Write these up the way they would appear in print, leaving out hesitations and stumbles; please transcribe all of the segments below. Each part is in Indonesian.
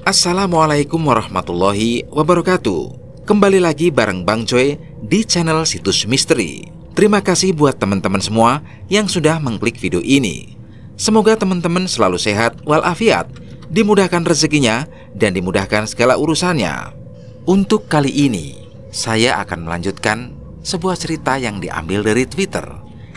Assalamualaikum warahmatullahi wabarakatuh. Kembali lagi bareng Bang Joy di channel Situs Misteri. Terima kasih buat teman-teman semua yang sudah mengklik video ini. Semoga teman-teman selalu sehat walafiat, dimudahkan rezekinya, dan dimudahkan segala urusannya. Untuk kali ini, saya akan melanjutkan sebuah cerita yang diambil dari Twitter,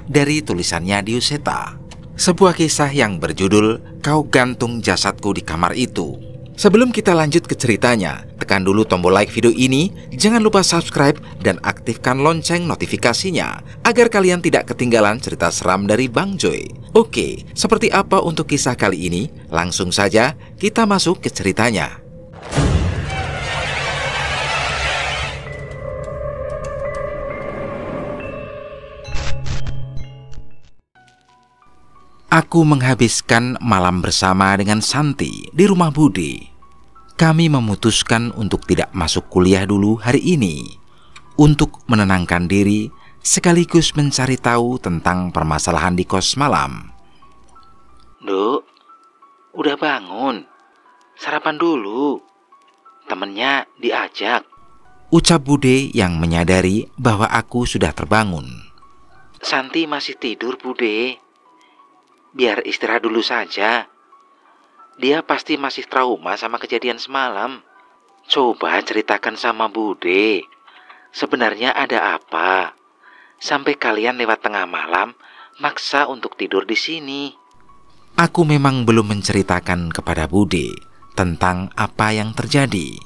dari tulisannya Diuseta. Sebuah kisah yang berjudul Kau Gantung Jasadku di Kamar Itu. Sebelum kita lanjut ke ceritanya, tekan dulu tombol like video ini, jangan lupa subscribe dan aktifkan lonceng notifikasinya agar kalian tidak ketinggalan cerita seram dari Bang Joy. Oke, seperti apa untuk kisah kali ini? Langsung saja kita masuk ke ceritanya. Aku menghabiskan malam bersama dengan Santi di rumah Bude. Kami memutuskan untuk tidak masuk kuliah dulu hari ini, untuk menenangkan diri sekaligus mencari tahu tentang permasalahan di kos malam. Duk, udah bangun. Sarapan dulu. Temennya diajak. Ucap Bude yang menyadari bahwa aku sudah terbangun. Santi masih tidur, Bude. Biar istirahat dulu saja. Dia pasti masih trauma sama kejadian semalam. Coba ceritakan sama Bude. Sebenarnya ada apa? Sampai kalian lewat tengah malam maksa untuk tidur di sini. Aku memang belum menceritakan kepada Bude tentang apa yang terjadi.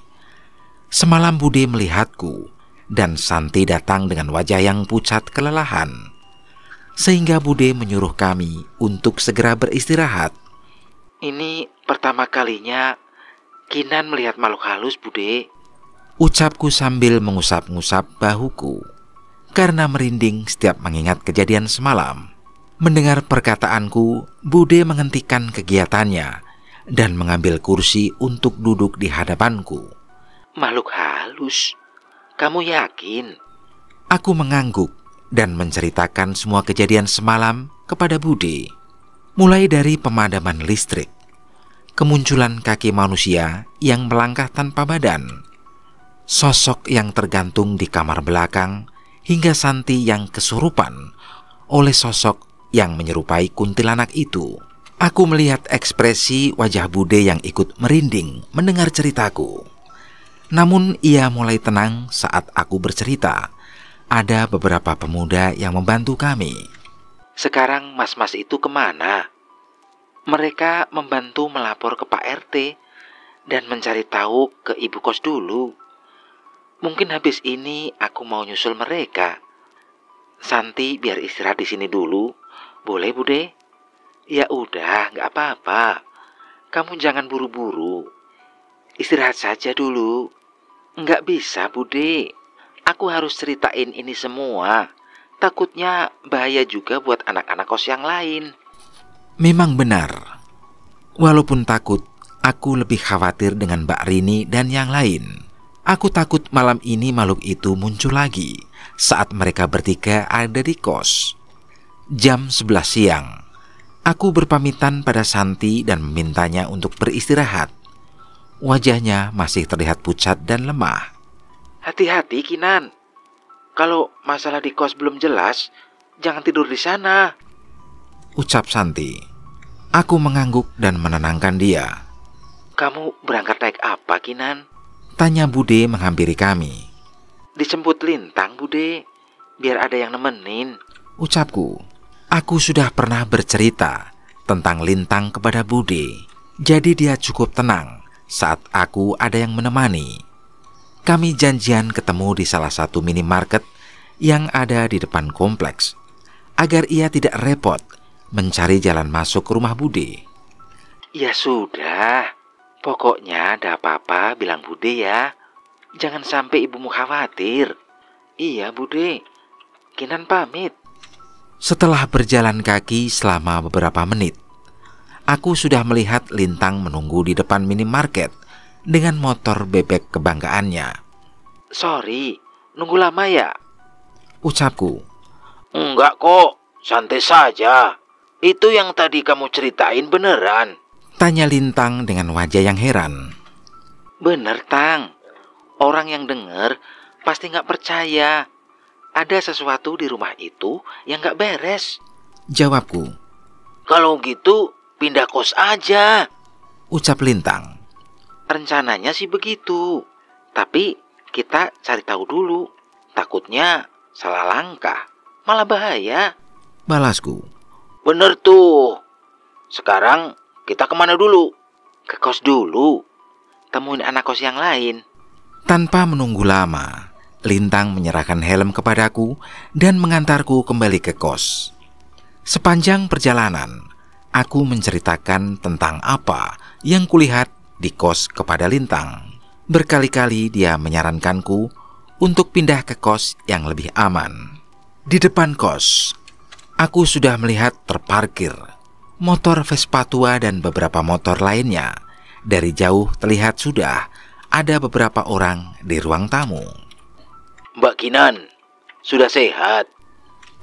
Semalam Bude melihatku dan Santi datang dengan wajah yang pucat kelelahan, sehingga Bude menyuruh kami untuk segera beristirahat. Ini pertama kalinya Kinan melihat makhluk halus, Bude. Ucapku sambil mengusap-ngusap bahuku, karena merinding setiap mengingat kejadian semalam. Mendengar perkataanku, Bude menghentikan kegiatannya dan mengambil kursi untuk duduk di hadapanku. Makhluk halus? Kamu yakin? Aku mengangguk dan menceritakan semua kejadian semalam kepada Bude. Mulai dari pemadaman listrik, kemunculan kaki manusia yang melangkah tanpa badan, sosok yang tergantung di kamar belakang, hingga Santi yang kesurupan oleh sosok yang menyerupai kuntilanak itu. Aku melihat ekspresi wajah Bude yang ikut merinding mendengar ceritaku. Namun ia mulai tenang saat aku bercerita. Ada beberapa pemuda yang membantu kami. Sekarang mas-mas itu kemana? Mereka membantu melapor ke Pak RT dan mencari tahu ke ibu kos dulu. Mungkin habis ini aku mau nyusul mereka. Santi biar istirahat di sini dulu. Boleh, Bude? Ya udah, nggak apa-apa. Kamu jangan buru-buru. Istirahat saja dulu. Nggak bisa, Bude. Aku harus ceritain ini semua. Takutnya bahaya juga buat anak-anak kos yang lain. Memang benar. Walaupun takut, aku lebih khawatir dengan Mbak Rini dan yang lain. Aku takut malam ini makhluk itu muncul lagi saat mereka bertiga ada di kos. Jam 11 siang, aku berpamitan pada Santi dan memintanya untuk beristirahat. Wajahnya masih terlihat pucat dan lemah. Hati-hati, Kinan. Kalau masalah di kos belum jelas, jangan tidur di sana. Ucap Santi. Aku mengangguk dan menenangkan dia. Kamu berangkat naik apa, Kinan? Tanya Bude menghampiri kami. Dijemput Lintang, Bude. Biar ada yang nemenin. Ucapku. Aku sudah pernah bercerita tentang Lintang kepada Bude. Jadi dia cukup tenang saat aku ada yang menemani. Kami janjian ketemu di salah satu minimarket yang ada di depan kompleks, agar ia tidak repot mencari jalan masuk ke rumah Bude. Ya sudah, pokoknya ada apa-apa bilang Bude ya. Jangan sampai ibumu khawatir. Iya, Bude. Kinan pamit. Setelah berjalan kaki selama beberapa menit, aku sudah melihat Lintang menunggu di depan minimarket dengan motor bebek kebanggaannya. Sorry, nunggu lama ya? Ucapku. Enggak kok, santai saja. Itu yang tadi kamu ceritain beneran. Tanya Lintang dengan wajah yang heran. Bener, Tang. Orang yang denger pasti nggak percaya. Ada sesuatu di rumah itu yang nggak beres. Jawabku. Kalau gitu pindah kos aja. Ucap Lintang. Rencananya sih begitu. Tapi kita cari tahu dulu. Takutnya salah langkah, malah bahaya. Balasku. Bener tuh. Sekarang kita kemana dulu? Ke kos dulu. Temuin anak kos yang lain. Tanpa menunggu lama, Lintang menyerahkan helm kepadaku dan mengantarku kembali ke kos. Sepanjang perjalanan, aku menceritakan tentang apa yang kulihat di kos kepada Lintang. Berkali-kali dia menyarankanku untuk pindah ke kos yang lebih aman. Di depan kos, aku sudah melihat terparkir motor Vespa tua dan beberapa motor lainnya. Dari jauh terlihat sudah ada beberapa orang di ruang tamu. Mbak Kinan, sudah sehat?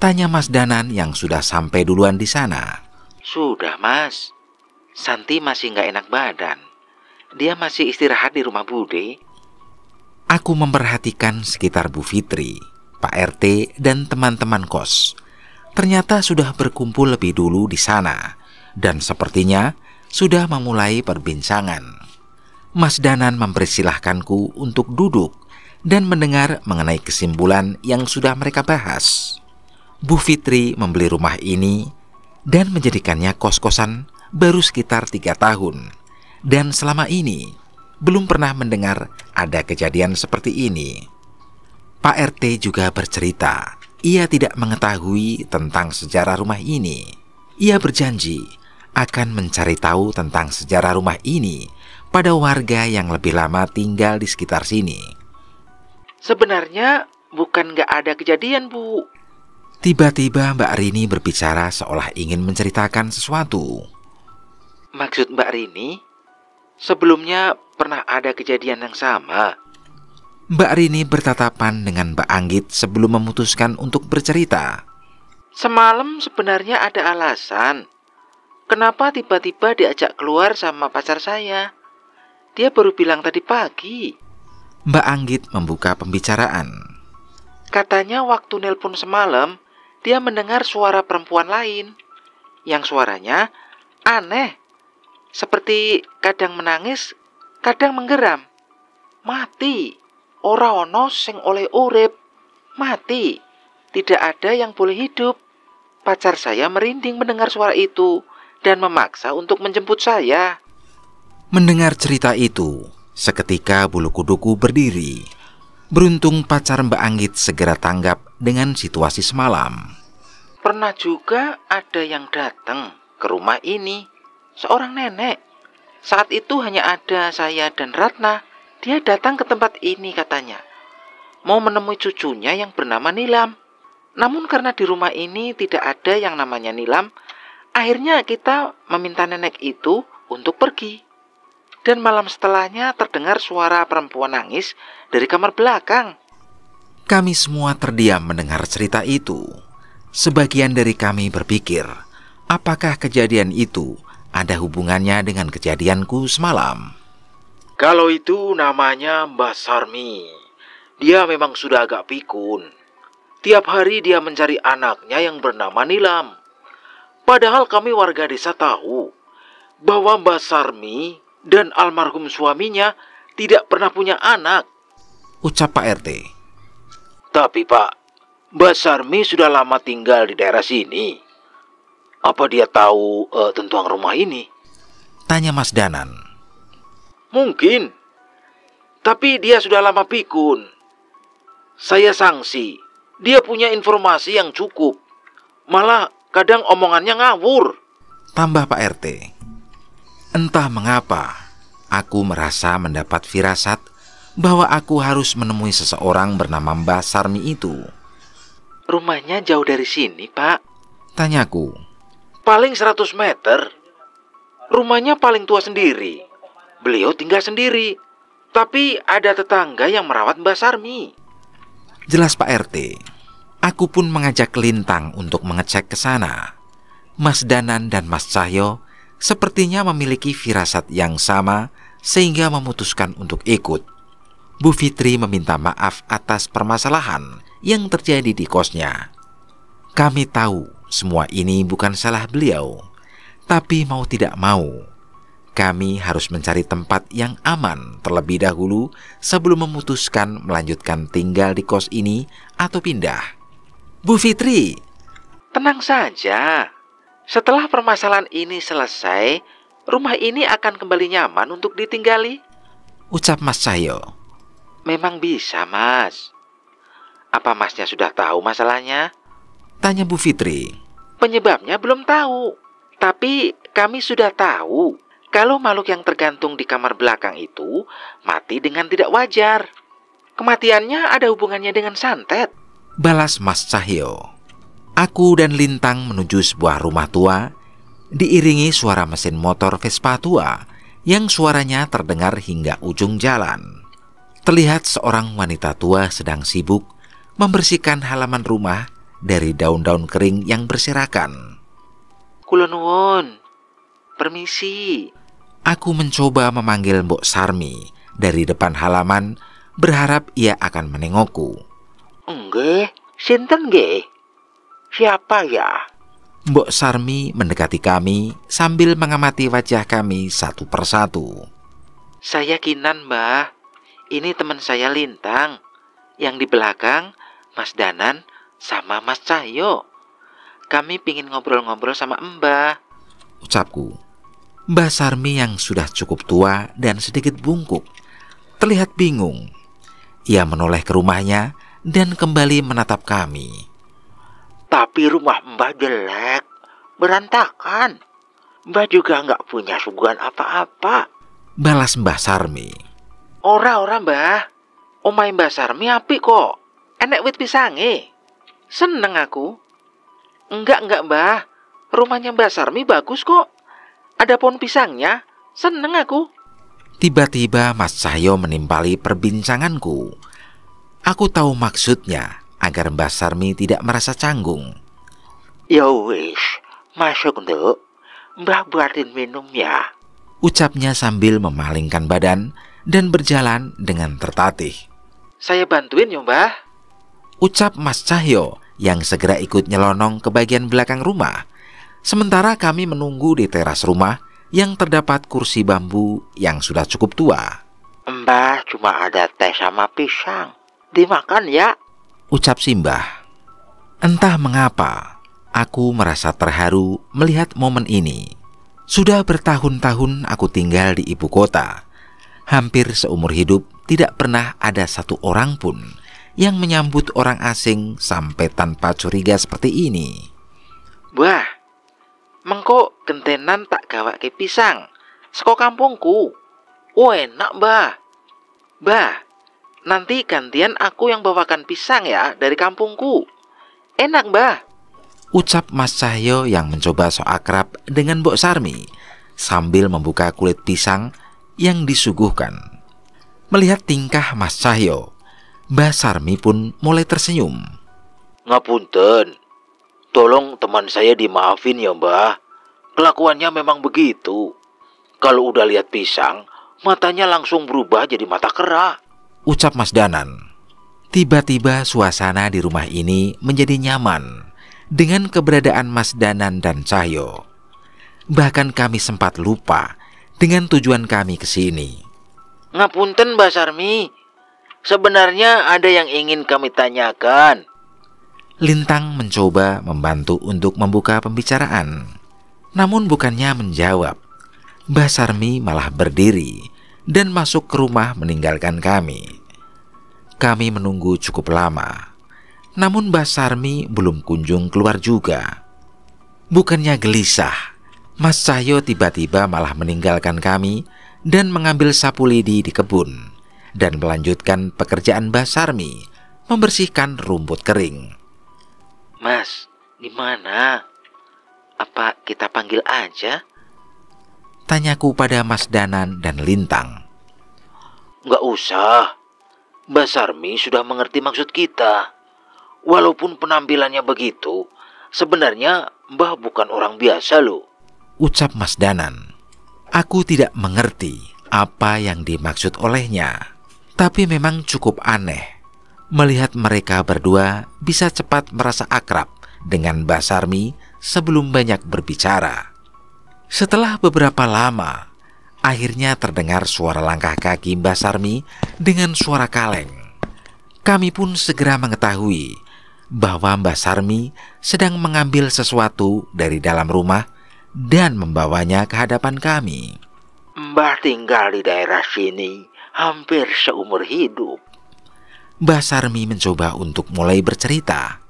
Tanya Mas Danan yang sudah sampai duluan di sana. Sudah, Mas. Santi masih nggak enak badan. Dia masih istirahat di rumah Bude. Aku memperhatikan sekitar Bu Fitri, Pak RT, dan teman-teman kos. Ternyata sudah berkumpul lebih dulu di sana, dan sepertinya sudah memulai perbincangan. Mas Danan mempersilahkanku untuk duduk dan mendengar mengenai kesimpulan yang sudah mereka bahas. Bu Fitri membeli rumah ini dan menjadikannya kos-kosan baru sekitar 3 tahun. Dan selama ini belum pernah mendengar ada kejadian seperti ini. Pak RT juga bercerita, ia tidak mengetahui tentang sejarah rumah ini. Ia berjanji akan mencari tahu tentang sejarah rumah ini pada warga yang lebih lama tinggal di sekitar sini. Sebenarnya bukan nggak ada kejadian, Bu. Tiba-tiba Mbak Rini berbicara seolah ingin menceritakan sesuatu. Maksud Mbak Rini, sebelumnya pernah ada kejadian yang sama. Mbak Rini bertatapan dengan Mbak Anggit sebelum memutuskan untuk bercerita. Semalam sebenarnya ada alasan. Kenapa tiba-tiba diajak keluar sama pacar saya? Dia baru bilang tadi pagi. Mbak Anggit membuka pembicaraan. Katanya waktu nelpon semalam, dia mendengar suara perempuan lain. Yang suaranya aneh. Seperti kadang menangis, kadang menggeram. Mati. Ora ono sing oleh urip. Mati. Tidak ada yang boleh hidup. Pacar saya merinding mendengar suara itu dan memaksa untuk menjemput saya. Mendengar cerita itu, seketika bulu kuduku berdiri. Beruntung pacar Mbak Anggit segera tanggap dengan situasi semalam. Pernah juga ada yang datang ke rumah ini, seorang nenek. Saat itu hanya ada saya dan Ratna. Dia datang ke tempat ini katanya, mau menemui cucunya yang bernama Nilam. Namun karena di rumah ini tidak ada yang namanya Nilam, akhirnya kita meminta nenek itu untuk pergi. Dan malam setelahnya terdengar suara perempuan nangis dari kamar belakang. Kami semua terdiam mendengar cerita itu. Sebagian dari kami berpikir, apakah kejadian itu ada hubungannya dengan kejadianku semalam? Kalau itu namanya Mbah Sarmi. Dia memang sudah agak pikun. Tiap hari dia mencari anaknya yang bernama Nilam. Padahal kami warga desa tahu bahwa Mbah Sarmi dan almarhum suaminya tidak pernah punya anak. Ucap Pak RT. Tapi Pak, Mbah Sarmi sudah lama tinggal di daerah sini. Apa dia tahu tentang rumah ini? Tanya Mas Danan. Mungkin. Tapi dia sudah lama pikun. Saya sangsi, dia punya informasi yang cukup. Malah kadang omongannya ngawur. Tambah Pak RT. Entah mengapa, aku merasa mendapat firasat bahwa aku harus menemui seseorang bernama Mbah Sarmi itu. Rumahnya jauh dari sini, Pak. Tanyaku. Paling 100 meter. Rumahnya paling tua sendiri. Beliau tinggal sendiri. Tapi ada tetangga yang merawat Mbah Sarmi. Jelas Pak RT. Aku pun mengajak Lintang untuk mengecek ke sana. Mas Danan dan Mas Cahyo sepertinya memiliki firasat yang sama sehingga memutuskan untuk ikut. Bu Fitri meminta maaf atas permasalahan yang terjadi di kosnya. Kami tahu semua ini bukan salah beliau, tapi mau tidak mau, kami harus mencari tempat yang aman terlebih dahulu sebelum memutuskan melanjutkan tinggal di kos ini atau pindah. Bu Fitri, Tenang saja. Setelah permasalahan ini selesai, rumah ini akan kembali nyaman untuk ditinggali. ucap Mas Cahyo. Memang bisa, Mas. Apa Masnya sudah tahu masalahnya? Tanya Bu Fitri. Penyebabnya belum tahu. Tapi kami sudah tahu kalau makhluk yang tergantung di kamar belakang itu mati dengan tidak wajar. Kematiannya ada hubungannya dengan santet. Balas Mas Cahyo. Aku dan Lintang menuju sebuah rumah tua, diiringi suara mesin motor Vespa tua yang suaranya terdengar hingga ujung jalan. Terlihat seorang wanita tua sedang sibuk membersihkan halaman rumah dari daun-daun kering yang berserakan. Kula nuwun. Permisi. Aku mencoba memanggil Mbok Sarmi dari depan halaman, berharap ia akan menengokku. Nggih, sinten nggih? Siapa ya? Mbok Sarmi mendekati kami sambil mengamati wajah kami satu persatu. Saya Kinan, Mbah. Ini teman saya Lintang. Yang di belakang Mas Danan sama Mas Cahyo. Kami pingin ngobrol-ngobrol sama Mbah. Ucapku. Mbah Sarmi yang sudah cukup tua dan sedikit bungkuk terlihat bingung. Ia menoleh ke rumahnya dan kembali menatap kami. Tapi rumah Mbah jelek, berantakan. Mbah juga nggak punya suguhan apa-apa. Balas Mbah Sarmi. Ora Mbah. Omahe Mbah Sarmi apik kok. Enek wit pisange. Seneng aku. Enggak Mbah. Rumahnya Mbah Sarmi bagus kok. Ada pohon pisangnya. Seneng aku. Tiba-tiba Mas Cahyo menimpali perbincanganku. Aku tahu maksudnya agar Mbah Sarmi tidak merasa canggung. Ya wis, masuk Nduk. Mbah buatin minum ya. Ucapnya sambil memalingkan badan dan berjalan dengan tertatih. Saya bantuin ya Mbah. Ucap Mas Cahyo yang segera ikut nyelonong ke bagian belakang rumah. Sementara kami menunggu di teras rumah yang terdapat kursi bambu yang sudah cukup tua. Mbah cuma ada teh sama pisang. Dimakan ya. Ucap Simbah. Entah mengapa, aku merasa terharu melihat momen ini. Sudah bertahun-tahun aku tinggal di ibu kota. Hampir seumur hidup tidak pernah ada satu orang pun yang menyambut orang asing sampai tanpa curiga seperti ini. Wah, mengko gentenan tak gawake pisang saka kampungku. Oh enak Mbah. Mbah, nanti gantian aku yang bawakan pisang ya dari kampungku. Enak Mbah. Ucap Mas Cahyo yang mencoba sok akrab dengan Mbok Sarmi sambil membuka kulit pisang yang disuguhkan. Melihat tingkah Mas Cahyo, Mbak Sarmi pun mulai tersenyum. Ngapunten, tolong teman saya dimaafin ya Mbah. Kelakuannya memang begitu. Kalau udah lihat pisang, matanya langsung berubah jadi mata kera. Ucap Mas Danan. Tiba-tiba suasana di rumah ini menjadi nyaman dengan keberadaan Mas Danan dan Cahyo. Bahkan kami sempat lupa dengan tujuan kami ke sini. Ngapunten Mbak Sarmi, sebenarnya ada yang ingin kami tanyakan. Lintang mencoba membantu untuk membuka pembicaraan. Namun bukannya menjawab, Mbak Sarmi malah berdiri dan masuk ke rumah meninggalkan kami. Kami menunggu cukup lama, namun Mbak Sarmi belum kunjung keluar juga. Bukannya gelisah, Mas Cahyo tiba-tiba malah meninggalkan kami dan mengambil sapu lidi di kebun dan melanjutkan pekerjaan Mbak Sarmi membersihkan rumput kering. Mas, gimana? Apa kita panggil aja? Tanyaku pada Mas Danan dan Lintang. Nggak usah. Mbak Sarmi sudah mengerti maksud kita. Walaupun penampilannya begitu, sebenarnya Mbah bukan orang biasa loh. ucap Mas Danan. Aku tidak mengerti apa yang dimaksud olehnya, tapi memang cukup aneh melihat mereka berdua bisa cepat merasa akrab dengan Mbah Sarmi sebelum banyak berbicara. Setelah beberapa lama, akhirnya terdengar suara langkah kaki Mbah Sarmi dengan suara kaleng. Kami pun segera mengetahui bahwa Mbah Sarmi sedang mengambil sesuatu dari dalam rumah dan membawanya ke hadapan kami. Mbah tinggal di daerah sini hampir seumur hidup. Mbah Sarmi mencoba untuk mulai bercerita.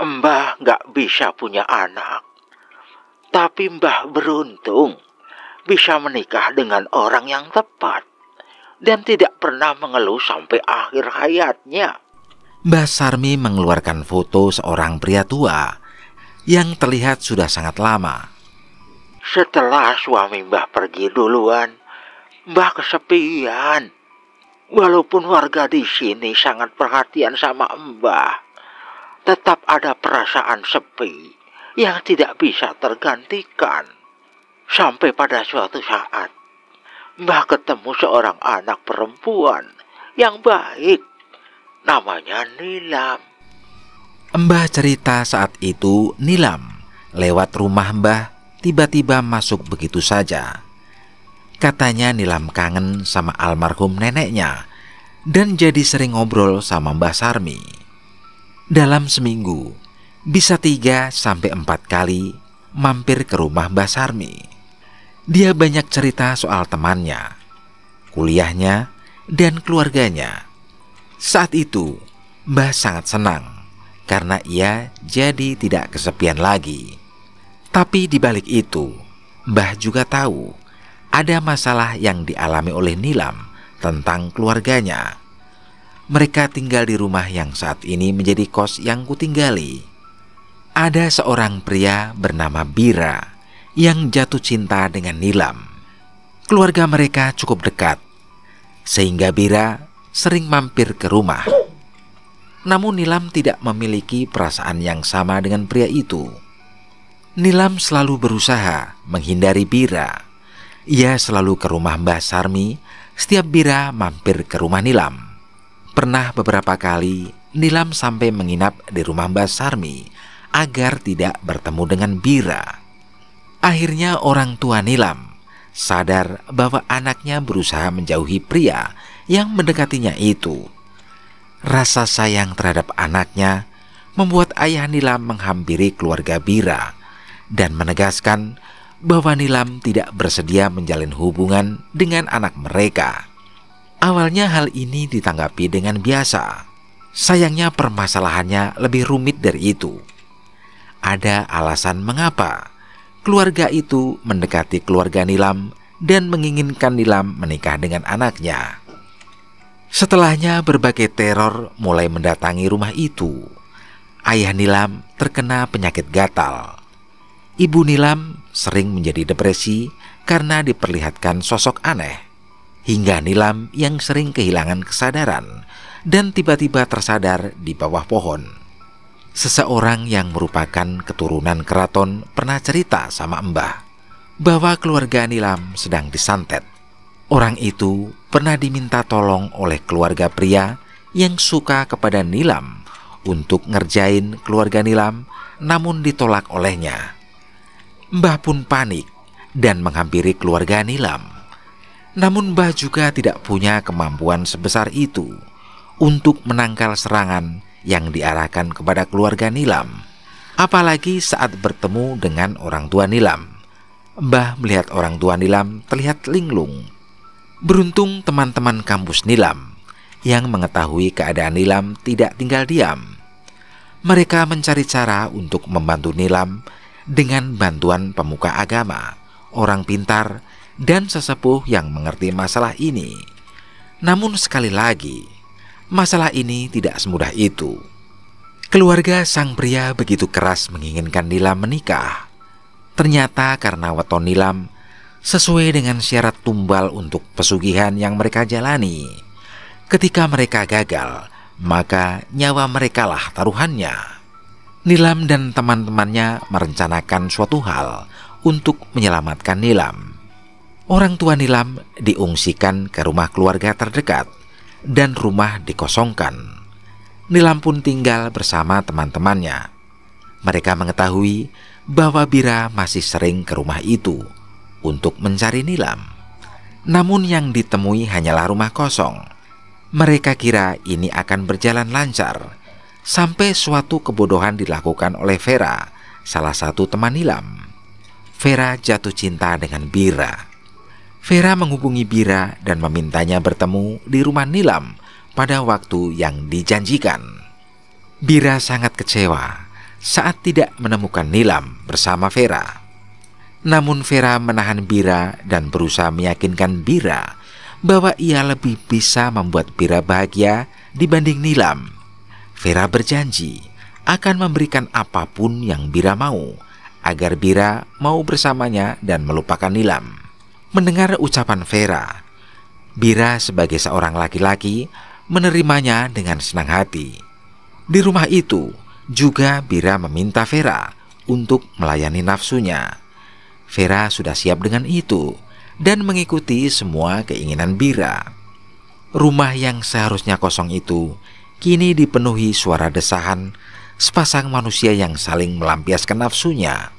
Mbah gak bisa punya anak, tapi Mbah beruntung bisa menikah dengan orang yang tepat dan tidak pernah mengeluh sampai akhir hayatnya. Mbah Sarmi mengeluarkan foto seorang pria tua yang terlihat sudah sangat lama. Setelah suami Mbah pergi duluan, Mbah kesepian. Walaupun warga di sini sangat perhatian sama Mbah, tetap ada perasaan sepi yang tidak bisa tergantikan. Sampai pada suatu saat, Mbah ketemu seorang anak perempuan yang baik. Namanya Nilam. Mbah cerita saat itu Nilam lewat rumah Mbah tiba-tiba masuk begitu saja. Katanya Nilam kangen sama almarhum neneknya dan jadi sering ngobrol sama Mbah Sarmi. Dalam seminggu bisa 3-4 kali mampir ke rumah Mbah Sarmi. Dia banyak cerita soal temannya, kuliahnya, dan keluarganya. Saat itu Mbah sangat senang karena ia jadi tidak kesepian lagi. Tapi di balik itu, Mbah juga tahu ada masalah yang dialami oleh Nilam tentang keluarganya. Mereka tinggal di rumah yang saat ini menjadi kos yang kutinggali. Ada seorang pria bernama Bira yang jatuh cinta dengan Nilam. Keluarga mereka cukup dekat, sehingga Bira sering mampir ke rumah. Namun Nilam tidak memiliki perasaan yang sama dengan pria itu. Nilam selalu berusaha menghindari Bira. Ia selalu ke rumah Mbah Sarmi setiap Bira mampir ke rumah Nilam. Pernah beberapa kali Nilam sampai menginap di rumah Mbah Sarmi agar tidak bertemu dengan Bira. Akhirnya orang tua Nilam sadar bahwa anaknya berusaha menjauhi pria yang mendekatinya itu. Rasa sayang terhadap anaknya membuat ayah Nilam menghampiri keluarga Bira dan menegaskan bahwa Nilam tidak bersedia menjalin hubungan dengan anak mereka. Awalnya hal ini ditanggapi dengan biasa. Sayangnya permasalahannya lebih rumit dari itu. Ada alasan mengapa keluarga itu mendekati keluarga Nilam dan menginginkan Nilam menikah dengan anaknya. Setelahnya berbagai teror mulai mendatangi rumah itu. Ayah Nilam terkena penyakit gatal. Ibu Nilam sering menjadi depresi karena diperlihatkan sosok aneh. Hingga Nilam yang sering kehilangan kesadaran dan tiba-tiba tersadar di bawah pohon. Seseorang yang merupakan keturunan keraton pernah cerita sama Mbah bahwa keluarga Nilam sedang disantet. Orang itu pernah diminta tolong oleh keluarga pria yang suka kepada Nilam untuk ngerjain keluarga Nilam, namun ditolak olehnya. Mbah pun panik dan menghampiri keluarga Nilam. Namun Mbah juga tidak punya kemampuan sebesar itu untuk menangkal serangan yang diarahkan kepada keluarga Nilam. Apalagi saat bertemu dengan orang tua Nilam. Mbah melihat orang tua Nilam terlihat linglung. Beruntung teman-teman kampus Nilam yang mengetahui keadaan Nilam tidak tinggal diam. Mereka mencari cara untuk membantu Nilam dengan bantuan pemuka agama, orang pintar, dan sesepuh yang mengerti masalah ini. Namun sekali lagi, masalah ini tidak semudah itu. Keluarga sang pria begitu keras menginginkan Nilam menikah. Ternyata karena weton Nilam sesuai dengan syarat tumbal untuk pesugihan yang mereka jalani. Ketika mereka gagal, maka nyawa merekalah taruhannya. Nilam dan teman-temannya merencanakan suatu hal untuk menyelamatkan Nilam. Orang tua Nilam diungsikan ke rumah keluarga terdekat dan rumah dikosongkan. Nilam pun tinggal bersama teman-temannya. Mereka mengetahui bahwa Bira masih sering ke rumah itu untuk mencari Nilam. Namun yang ditemui hanyalah rumah kosong. Mereka kira ini akan berjalan lancar, sampai suatu kebodohan dilakukan oleh Vera, salah satu teman Nilam. Vera jatuh cinta dengan Bira. Vera menghubungi Bira dan memintanya bertemu di rumah Nilam pada waktu yang dijanjikan. Bira sangat kecewa saat tidak menemukan Nilam bersama Vera. Namun Vera menahan Bira dan berusaha meyakinkan Bira bahwa ia lebih bisa membuat Bira bahagia dibanding Nilam. Vera berjanji akan memberikan apapun yang Bira mau agar Bira mau bersamanya dan melupakan Nilam. Mendengar ucapan Vera, Bira sebagai seorang laki-laki menerimanya dengan senang hati. Di rumah itu juga Bira meminta Vera untuk melayani nafsunya. Vera sudah siap dengan itu dan mengikuti semua keinginan Bira. Rumah yang seharusnya kosong itu kini dipenuhi suara desahan sepasang manusia yang saling melampiaskan nafsunya.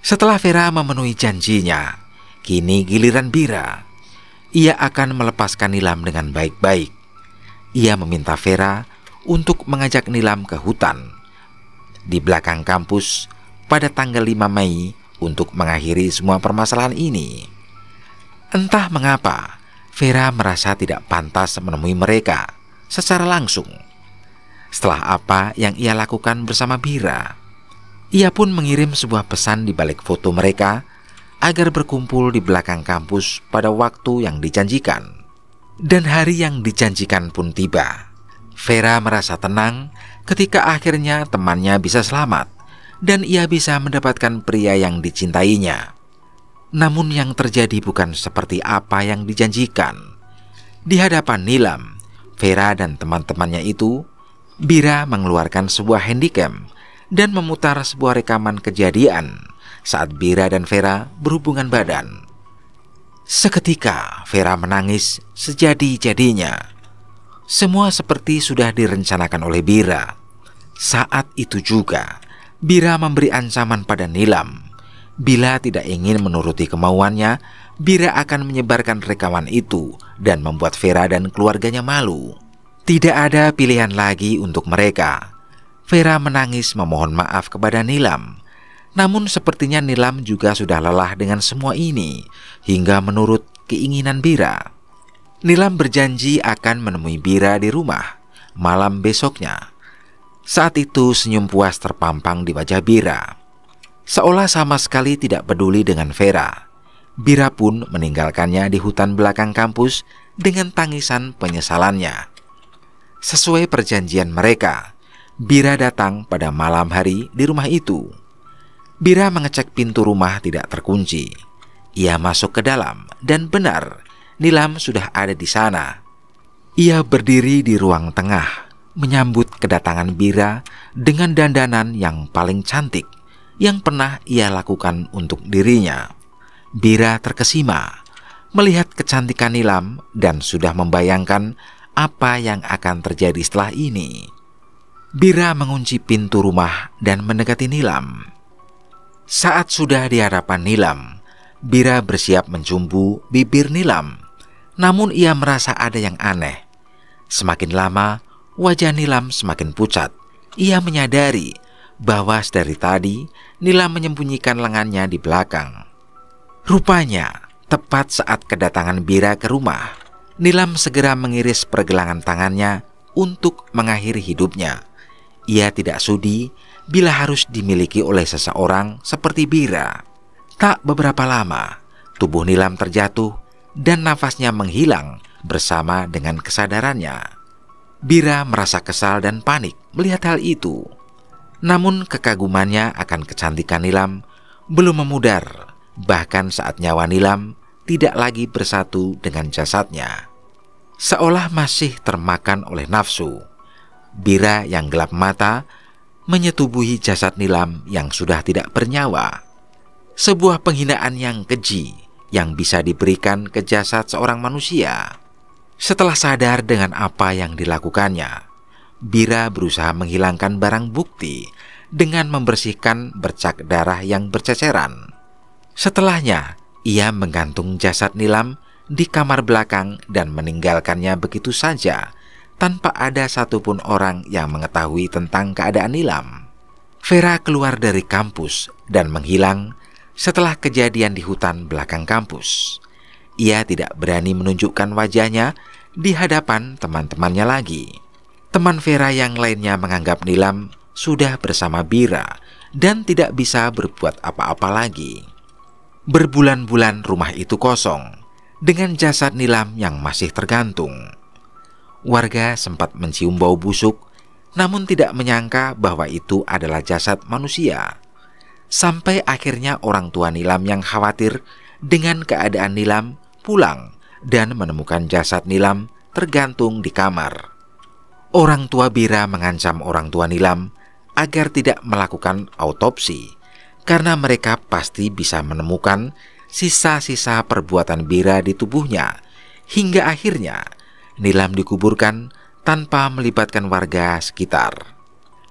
Setelah Vera memenuhi janjinya, kini giliran Bira. Ia akan melepaskan Nilam dengan baik-baik. Ia meminta Vera untuk mengajak Nilam ke hutan di belakang kampus pada tanggal 5 Mei untuk mengakhiri semua permasalahan ini. Entah mengapa, Vera merasa tidak pantas menemui mereka secara langsung. Setelah apa yang ia lakukan bersama Bira, ia pun mengirim sebuah pesan di balik foto mereka agar berkumpul di belakang kampus pada waktu yang dijanjikan. Dan hari yang dijanjikan pun tiba. Vera merasa tenang ketika akhirnya temannya bisa selamat dan ia bisa mendapatkan pria yang dicintainya. Namun yang terjadi bukan seperti apa yang dijanjikan. Di hadapan Nilam, Vera dan teman-temannya itu, Bira mengeluarkan sebuah handycam dan memutar sebuah rekaman kejadian saat Bira dan Vera berhubungan badan. Seketika Vera menangis sejadi-jadinya. Semua seperti sudah direncanakan oleh Bira. Saat itu juga Bira memberi ancaman pada Nilam. Bila tidak ingin menuruti kemauannya, Bira akan menyebarkan rekaman itu dan membuat Vera dan keluarganya malu. Tidak ada pilihan lagi untuk mereka. Vera menangis memohon maaf kepada Nilam. Namun sepertinya Nilam juga sudah lelah dengan semua ini hingga menurut keinginan Bira. Nilam berjanji akan menemui Bira di rumah malam besoknya. Saat itu senyum puas terpampang di wajah Bira. Seolah sama sekali tidak peduli dengan Vera. Bira pun meninggalkannya di hutan belakang kampus dengan tangisan penyesalannya. Sesuai perjanjian mereka, Bira datang pada malam hari di rumah itu. Bira mengecek pintu rumah tidak terkunci. Ia masuk ke dalam dan benar, Nilam sudah ada di sana. Ia berdiri di ruang tengah, menyambut kedatangan Bira dengan dandanan yang paling cantik yang pernah ia lakukan untuk dirinya. Bira terkesima melihat kecantikan Nilam dan sudah membayangkan apa yang akan terjadi setelah ini. Bira mengunci pintu rumah dan mendekati Nilam. Saat sudah di hadapan Nilam, Bira bersiap mencumbu bibir Nilam. Namun ia merasa ada yang aneh. Semakin lama, wajah Nilam semakin pucat. Ia menyadari bahwa dari tadi Nilam menyembunyikan lengannya di belakang. Rupanya, tepat saat kedatangan Bira ke rumah, Nilam segera mengiris pergelangan tangannya untuk mengakhiri hidupnya. Ia tidak sudi bila harus dimiliki oleh seseorang seperti Bira. Tak beberapa lama, tubuh Nilam terjatuh dan nafasnya menghilang bersama dengan kesadarannya. Bira merasa kesal dan panik melihat hal itu. Namun kekagumannya akan kecantikan Nilam belum memudar, bahkan saat nyawa Nilam tidak lagi bersatu dengan jasadnya. Seolah masih termakan oleh nafsu, Bira yang gelap mata menyetubuhi jasad Nilam yang sudah tidak bernyawa. Sebuah penghinaan yang keji yang bisa diberikan ke jasad seorang manusia. Setelah sadar dengan apa yang dilakukannya, Bira berusaha menghilangkan barang bukti dengan membersihkan bercak darah yang berceceran. Setelahnya, ia menggantung jasad Nilam di kamar belakang dan meninggalkannya begitu saja tanpa ada satupun orang yang mengetahui tentang keadaan Nilam. Vera keluar dari kampus dan menghilang setelah kejadian di hutan belakang kampus. Ia tidak berani menunjukkan wajahnya di hadapan teman-temannya lagi. Teman Vera yang lainnya menganggap Nilam sudah bersama Bira dan tidak bisa berbuat apa-apa lagi. Berbulan-bulan rumah itu kosong dengan jasad Nilam yang masih tergantung. Warga sempat mencium bau busuk, namun tidak menyangka bahwa itu adalah jasad manusia. Sampai akhirnya orang tua Nilam yang khawatir dengan keadaan Nilam pulang dan menemukan jasad Nilam tergantung di kamar. Orang tua Bira mengancam orang tua Nilam agar tidak melakukan autopsi karena mereka pasti bisa menemukan sisa-sisa perbuatan Bira di tubuhnya, hingga akhirnya Nilam dikuburkan tanpa melibatkan warga sekitar.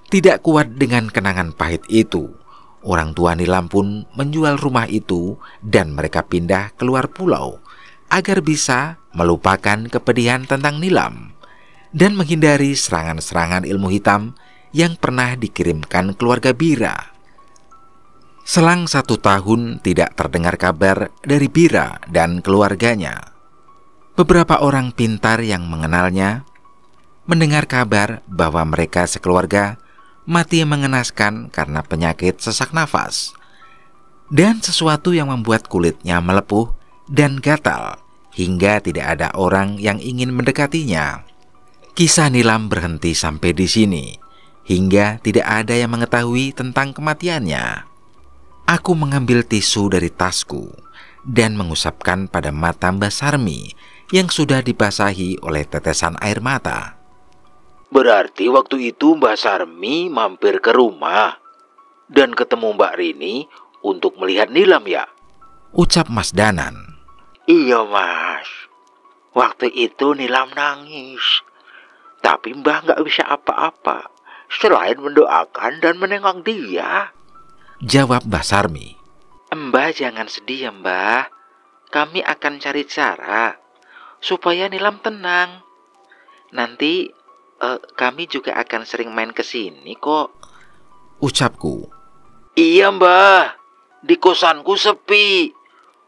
Tidak kuat dengan kenangan pahit itu, orang tua Nilam pun menjual rumah itu dan mereka pindah keluar pulau agar bisa melupakan kepedihan tentang Nilam dan menghindari serangan-serangan ilmu hitam yang pernah dikirimkan keluarga Bira. Selang 1 tahun tidak terdengar kabar dari Bira dan keluarganya. Beberapa orang pintar yang mengenalnya mendengar kabar bahwa mereka sekeluarga mati mengenaskan karena penyakit sesak nafas dan sesuatu yang membuat kulitnya melepuh dan gatal hingga tidak ada orang yang ingin mendekatinya. Kisah Nilam berhenti sampai di sini, hingga tidak ada yang mengetahui tentang kematiannya. Aku mengambil tisu dari tasku dan mengusapkan pada mata Mbak Sarmi yang sudah dibasahi oleh tetesan air mata. Berarti waktu itu Mbak Sarmi mampir ke rumah dan ketemu Mbak Rini untuk melihat Nilam ya? Ucap Mas Danan. Iya Mas, waktu itu Nilam nangis. Tapi Mbah nggak bisa apa-apa selain mendoakan dan menengok dia, jawab Mbah Sarmi. Mbah jangan sedih ya Mbah. Kami akan cari cara supaya Nilam tenang. Nanti kami juga akan sering main ke sini kok, ucapku. Iya Mbah, di kosanku sepi.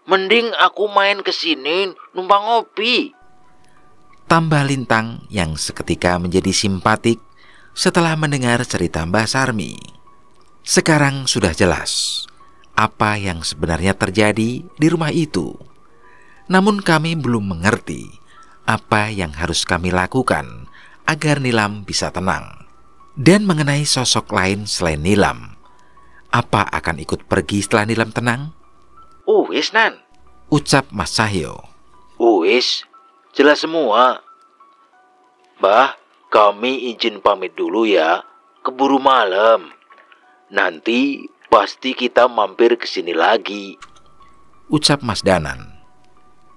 Mending aku main ke sini numpang ngopi, tambah Lintang yang seketika menjadi simpatik setelah mendengar cerita Mbah Sarmi. Sekarang sudah jelas apa yang sebenarnya terjadi di rumah itu. Namun kami belum mengerti apa yang harus kami lakukan agar Nilam bisa tenang. Dan mengenai sosok lain selain Nilam, apa akan ikut pergi setelah Nilam tenang? Wis Nan, ucap Mas Cahyo. Wis, jelas semua. Mbah, kami izin pamit dulu ya. Keburu malam. Nanti pasti kita mampir ke sini lagi, ucap Mas Danan.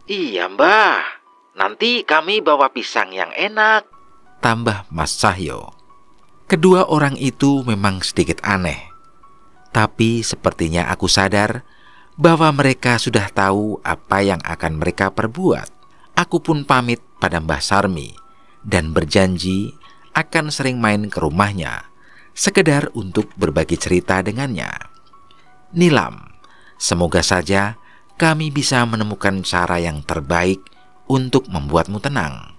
Iya Mbah, nanti kami bawa pisang yang enak, tambah Mas Cahyo. Kedua orang itu memang sedikit aneh, tapi sepertinya aku sadar bahwa mereka sudah tahu apa yang akan mereka perbuat. Aku pun pamit pada Mbah Sarmi dan berjanji akan sering main ke rumahnya, sekedar untuk berbagi cerita dengannya. Nilam, semoga saja kami bisa menemukan cara yang terbaik untuk membuatmu tenang.